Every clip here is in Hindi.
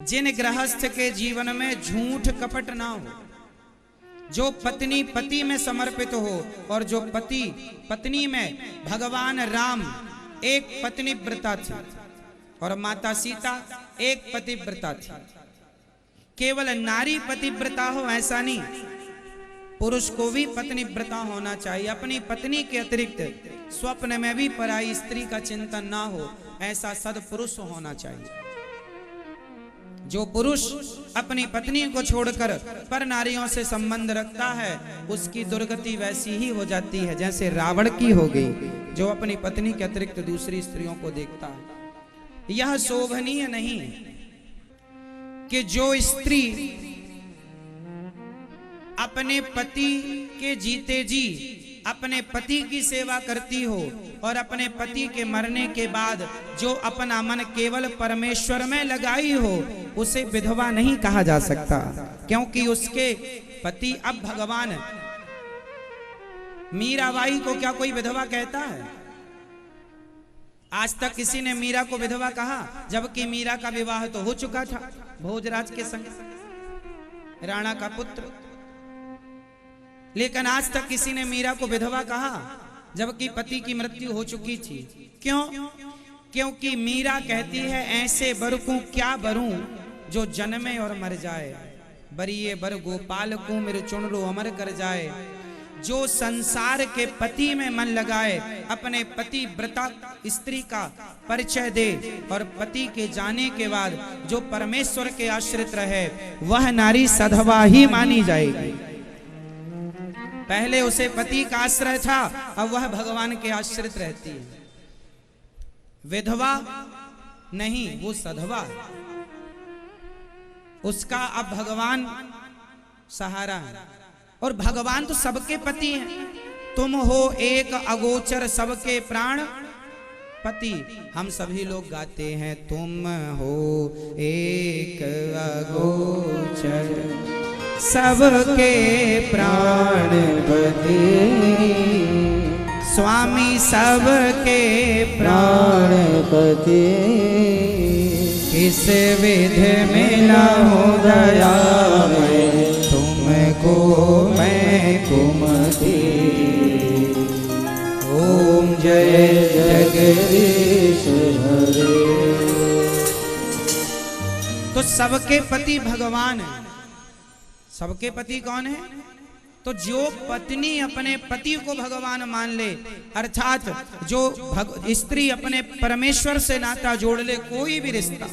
जिन गृहस्थ के जीवन में झूठ कपट ना हो, जो पत्नी पति में समर्पित हो और जो पति पत्नी में, भगवान राम एक पत्नीव्रता थी और माता सीता एक पतिव्रता थी। केवल नारी पतिव्रता हो ऐसा नहीं, पुरुष को भी पत्नीव्रता होना चाहिए। अपनी पत्नी के अतिरिक्त स्वप्न में भी पराई स्त्री का चिंतन ना हो, ऐसा सदपुरुष होना चाहिए। जो पुरुष अपनी पत्नी को छोड़कर पर नारियों से संबंध रखता है, उसकी दुर्गति वैसी ही हो जाती है जैसे रावण की हो गई, जो अपनी पत्नी के अतिरिक्त दूसरी स्त्रियों को देखता है। यह शोभनीय नहीं कि जो स्त्री अपने पति के जीते जी अपने पति की सेवा करती हो और अपने पति के मरने के बाद जो अपना मन केवल परमेश्वर में लगाई हो, उसे विधवा नहीं कहा जा सकता, क्योंकि उसके पति अब भगवान है। मीराबाई को क्या कोई विधवा कहता है? आज तक किसी ने मीरा को विधवा कहा, जबकि मीरा का विवाह तो हो चुका था भोजराज के संग, राणा का पुत्र। लेकिन आज तक किसी ने मीरा को विधवा कहा, जबकि पति की मृत्यु हो चुकी थी। क्यों? क्योंकि मीरा कहती है, ऐसे बर को क्या बरूं जो जन्मे और मर जाए, बरिए बर गोपाल को मेरे चुन लो अमर कर जाए। जो संसार के पति में मन लगाए, अपने पति व्रता स्त्री का परिचय दे और पति के जाने के बाद जो परमेश्वर के आश्रित रहे, वह नारी सधवा ही मानी जाएगी। पहले उसे पति का आश्रय था, अब वह भगवान के आश्रित रहती है। विधवा नहीं, वो सधवा है, उसका अब भगवान सहारा है। और भगवान तो सबके पति हैं। तुम हो एक अगोचर सबके प्राण पति। हम सभी लोग गाते हैं, तुम हो एक अगोचर सबके प्राणपति, स्वामी सबके प्राणपति। किस विध मिला हो दया में तुमको मैं कुमति। ओम जय जगदीश हरे। तो सबके पति भगवान है। सबके पति कौन है? तो जो पत्नी अपने पति को भगवान मान ले, अर्थात जो स्त्री अपने परमेश्वर से नाता जोड़ ले, कोई भी रिश्ता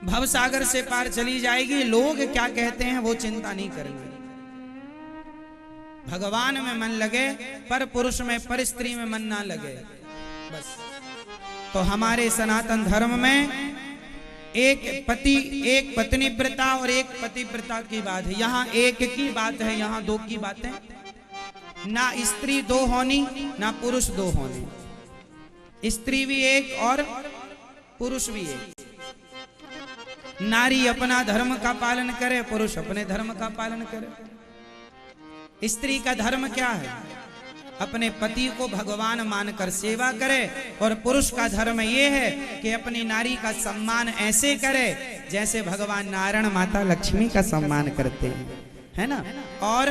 भवसागर से पार चली जाएगी। लोग क्या कहते हैं वो चिंता नहीं करेंगे। भगवान में मन लगे, पर पुरुष में, पर स्त्री में मन ना लगे, बस। तो हमारे सनातन धर्म में एक पति एक पत्नीव्रता और एक पतिव्रता की बात है। यहाँ एक की बात है, यहाँ दो की बात है। ना स्त्री दो होनी, ना पुरुष दो होने। स्त्री भी एक और पुरुष भी एक। नारी अपना धर्म का पालन करे, पुरुष अपने धर्म का पालन करे। स्त्री का धर्म क्या है? अपने पति को भगवान मानकर सेवा करे। और पुरुष का धर्म ये है कि अपनी नारी का सम्मान ऐसे करे जैसे भगवान नारायण माता लक्ष्मी का सम्मान करते हैं, है ना। और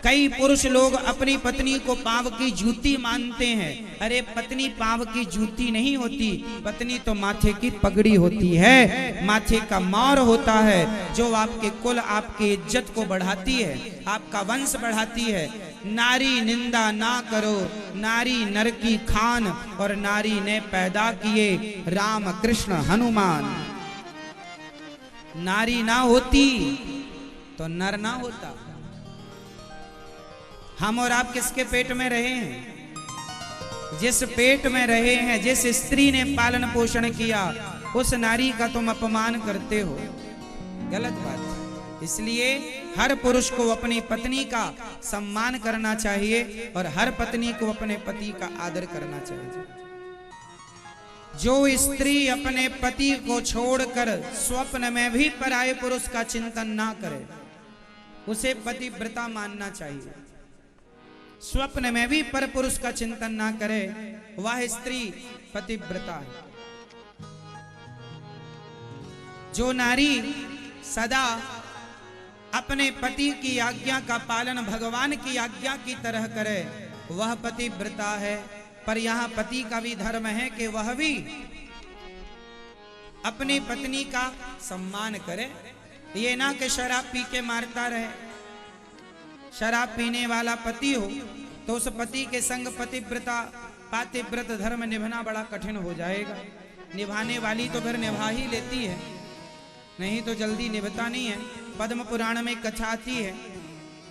कई पुरुष लोग अपनी पत्नी को पांव की जूती मानते हैं। अरे पत्नी पांव की जूती नहीं होती, पत्नी तो माथे की पगड़ी होती है, माथे का मौर होता है, जो आपके कुल, आपकी इज्जत को बढ़ाती है, आपका वंश बढ़ाती है। नारी निंदा ना करो, नारी नर की खान, और नारी ने पैदा किए राम कृष्ण हनुमान। नारी ना होती तो नर ना होता। हम और आप किसके पेट में रहे हैं? जिस पेट में रहे हैं, जिस स्त्री ने पालन पोषण किया, उस नारी का तुम अपमान करते हो, गलत बात है। इसलिए हर पुरुष को अपनी पत्नी का सम्मान करना चाहिए और हर पत्नी को अपने पति का आदर करना चाहिए। जो स्त्री अपने पति को छोड़कर स्वप्न में भी पराये पुरुष का चिंतन ना करे, उसे पतिव्रता मानना चाहिए। स्वप्न में भी पर पुरुष का चिंतन ना करे, वह स्त्री पतिव्रता है। जो नारी सदा अपने पति की आज्ञा का पालन भगवान की आज्ञा की तरह करे वह पतिव्रता है। पर यहाँ पति का भी धर्म है कि वह भी अपनी पत्नी का सम्मान करे। ये ना कि शराब पी के मारता रहे। शराब पीने वाला पति हो तो उस पति के संग पतिव्रता पातिव्रत धर्म निभाना बड़ा कठिन हो जाएगा। निभाने वाली तो फिर निभा ही लेती है, नहीं तो जल्दी निभता नहीं है। पद्म पुराण में कथा आती है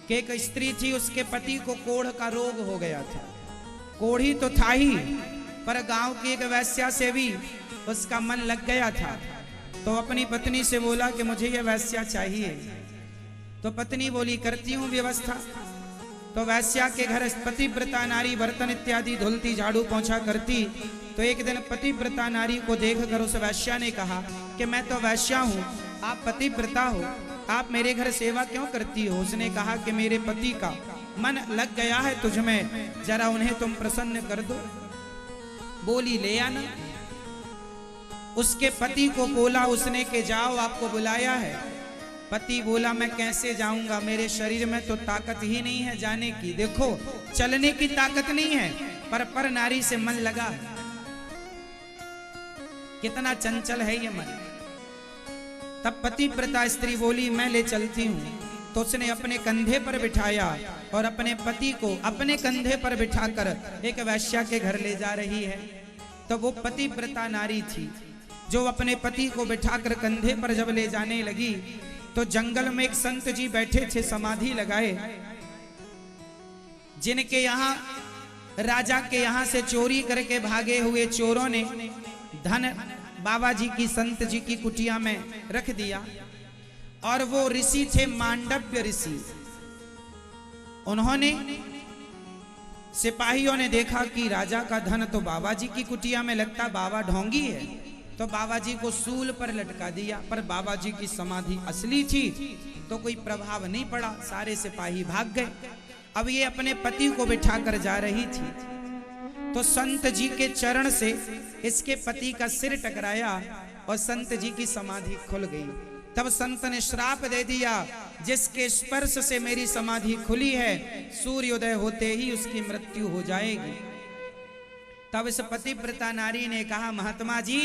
कि एक स्त्री थी, उसके पति को कोढ़ का रोग हो गया था। कोढ़ी तो था ही, पर गांव की एक वैश्या से भी उसका मन लग गया था। तो अपनी पत्नी से बोला कि मुझे यह वैश्या चाहिए। तो पत्नी बोली करती हूँ व्यवस्था। तो वैश्या के घर पतिव्रता नारी बर्तन इत्यादि धुलती झाड़ू पोंछा करती। तो एक दिन पतिव्रता नारी को देखकर उस वैश्या ने कहा कि मैं तो वैश्या हूँ, आप पतिव्रता हो, आप मेरे घर सेवा क्यों करती हो? उसने कहा कि मेरे पति का मन लग गया है तुझ में, जरा उन्हें तुम प्रसन्न कर दो। बोली ले आना। उसके पति को बोला उसने कि जाओ, आपको बुलाया है। पति बोला मैं कैसे जाऊंगा, मेरे शरीर में तो ताकत ही नहीं है जाने की। देखो चलने की ताकत नहीं है, पर नारी से मन लगा। कितना चंचल है ये मन। तब पतिव्रता स्त्री बोली मैं ले चलती हूँ। तो उसने अपने कंधे पर बिठाया और अपने पति को अपने कंधे पर बिठाकर एक वैश्या के घर ले जा रही है। तो वो पतिव्रता नारी थी जो अपने पति को बिठाकर कंधे पर जब ले जाने लगी तो जंगल में एक संत जी बैठे थे समाधि लगाए, जिनके यहाँ राजा के यहाँ से चोरी करके भागे हुए चोरों ने धन बाबा जी की संत जी की कुटिया में रख दिया। और वो ऋषि थे मांडव्य ऋषि। उन्होंने सिपाहियों ने देखा कि राजा का धन तो बाबा जी की कुटिया में लगता, बाबा ढोंगी है, तो बाबा जी को सूल पर लटका दिया। पर बाबा जी की समाधि असली थी तो कोई प्रभाव नहीं पड़ा, सारे सिपाही भाग गए। अब ये अपने पति को बिठाकर जा रही थी तो संत जी के चरण से इसके पति का सिर टकराया और संत जी की समाधि खुल गई। तब संत ने श्राप दे दिया, जिसके स्पर्श से मेरी समाधि खुली है सूर्योदय होते ही उसकी मृत्यु हो जाएगी। तब इस पतिव्रता नारी ने कहा महात्मा जी,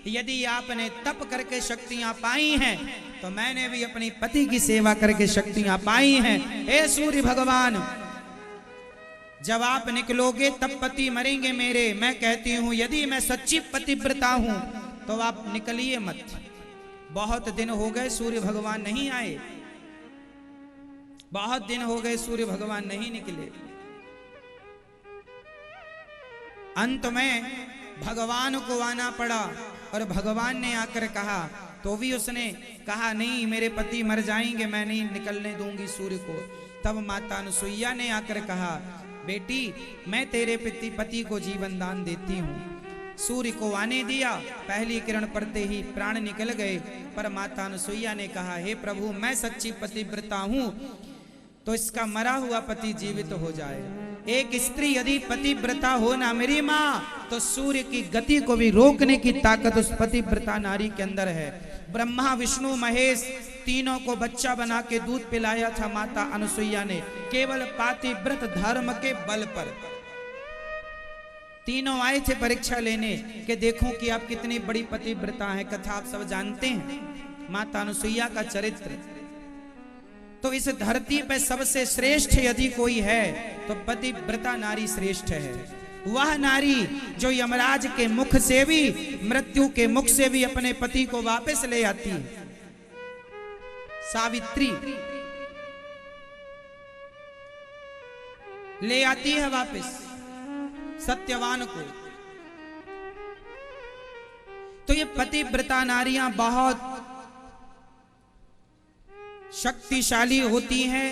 यदि आपने तप करके शक्तियां पाई हैं तो मैंने भी अपनी पति की सेवा करके शक्तियां पाई हैं। हे सूर्य भगवान, जब आप निकलोगे तब पति मरेंगे मेरे। मैं कहती हूं यदि मैं सच्ची पतिव्रता हूं तो आप निकलिए मत। बहुत दिन हो गए सूर्य भगवान नहीं आए, बहुत दिन हो गए सूर्य भगवान नहीं निकले। अंत में भगवान को आना पड़ा और भगवान ने आकर कहा तो भी उसने कहा नहीं, मेरे पति मर जाएंगे, मैं नहीं निकलने दूंगी सूर्य को। तब माता अनुसुईया ने आकर कहा बेटी, मैं तेरे पति को जीवन दान देती हूँ। सूर्य को आने दिया, पहली किरण पड़ते ही प्राण निकल गए। पर माता अनुसुईया ने कहा हे प्रभु, मैं सच्ची पतिव्रता हूँ तो इसका मरा हुआ पति जीवित हो जाए। एक स्त्री यदि पतिव्रता हो ना मेरी माँ, तो सूर्य की गति को भी रोकने की ताकत उस पतिव्रता नारी के अंदर है। ब्रह्मा विष्णु महेश तीनों को बच्चा बना के दूध पिलाया था माता अनुसुईया ने, केवल पातिव्रत धर्म के बल पर। तीनों आए थे परीक्षा लेने कि देखो कि आप कितनी बड़ी पतिव्रता हैं। कथा आप सब जानते हैं माता अनुसुईया का चरित्र। तो इस धरती पे सबसे श्रेष्ठ यदि कोई है तो पतिव्रता नारी श्रेष्ठ है। वह नारी जो यमराज के मुख से भी, मृत्यु के मुख से भी अपने पति को वापस ले आती है। सावित्री ले आती है वापस सत्यवान को। तो ये पतिव्रता नारियां बहुत शक्तिशाली होती हैं,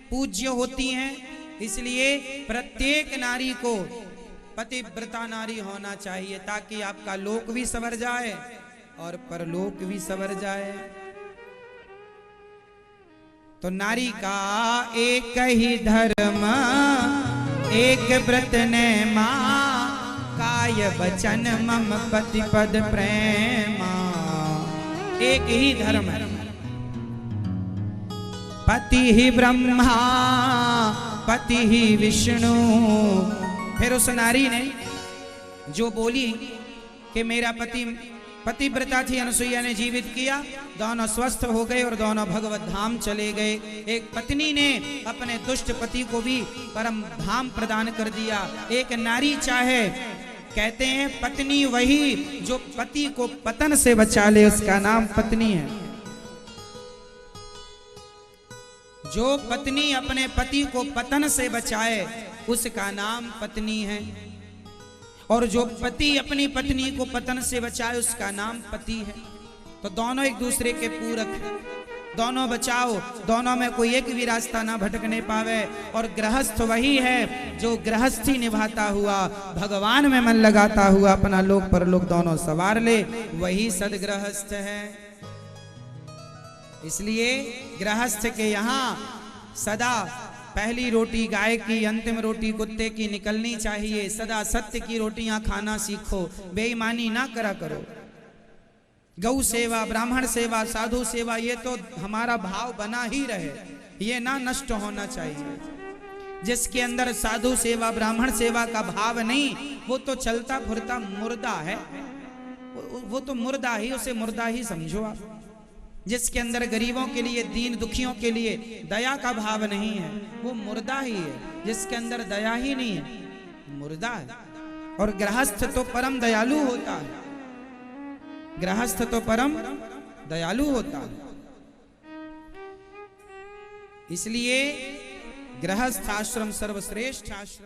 पूज्य होती हैं। इसलिए प्रत्येक नारी को पतिव्रता नारी होना चाहिए ताकि आपका लोक भी संवर जाए और परलोक भी संवर जाए। तो नारी का एक ही धर्म एक व्रत ने मां, काय वचन मम पति पद प्रेमा। एक ही धर्म है। पति ही ब्रह्मा पति ही विष्णु। फिर उस नारी ने जो बोली कि मेरा पति, पतिव्रता थी अनुसुईया ने जीवित किया, दोनों स्वस्थ हो गए और दोनों भगवत धाम चले गए। एक पत्नी ने अपने दुष्ट पति को भी परम धाम प्रदान कर दिया। एक नारी चाहे, कहते हैं पत्नी वही जो पति को पतन से बचा ले, उसका नाम पत्नी है। जो पत्नी अपने पति को पतन से बचाए उसका नाम पत्नी है, और जो पति अपनी पत्नी को पतन से बचाए उसका नाम पति है। तो दोनों एक दूसरे के पूरक हैं, दोनों बचाओ, दोनों में कोई एक भी रास्ता ना भटकने पावे। और गृहस्थ वही है जो गृहस्थी निभाता हुआ भगवान में मन लगाता हुआ अपना लोक परलोक दोनों सवार ले, वही सदगृहस्थ है। इसलिए गृहस्थ के यहाँ सदा पहली रोटी गाय की, अंतिम रोटी कुत्ते की निकलनी चाहिए। सदा सत्य की रोटियां खाना सीखो, बेईमानी ना करा करो। गौ सेवा, ब्राह्मण सेवा, साधु सेवा, ये तो हमारा भाव बना ही रहे, ये ना नष्ट होना चाहिए। जिसके अंदर साधु सेवा, ब्राह्मण सेवा का भाव नहीं, वो तो चलता फुरता मुर्दा है, वो तो मुर्दा ही, उसे मुर्दा ही समझो आप। जिसके अंदर गरीबों के लिए, दीन दुखियों के लिए दया का भाव नहीं है, वो मुर्दा ही है। जिसके अंदर दया ही नहीं है, मुर्दा है। और गृहस्थ तो परम दयालु होता है, गृहस्थ तो परम दयालु होता है। इसलिए गृहस्थ आश्रम सर्वश्रेष्ठ आश्रम।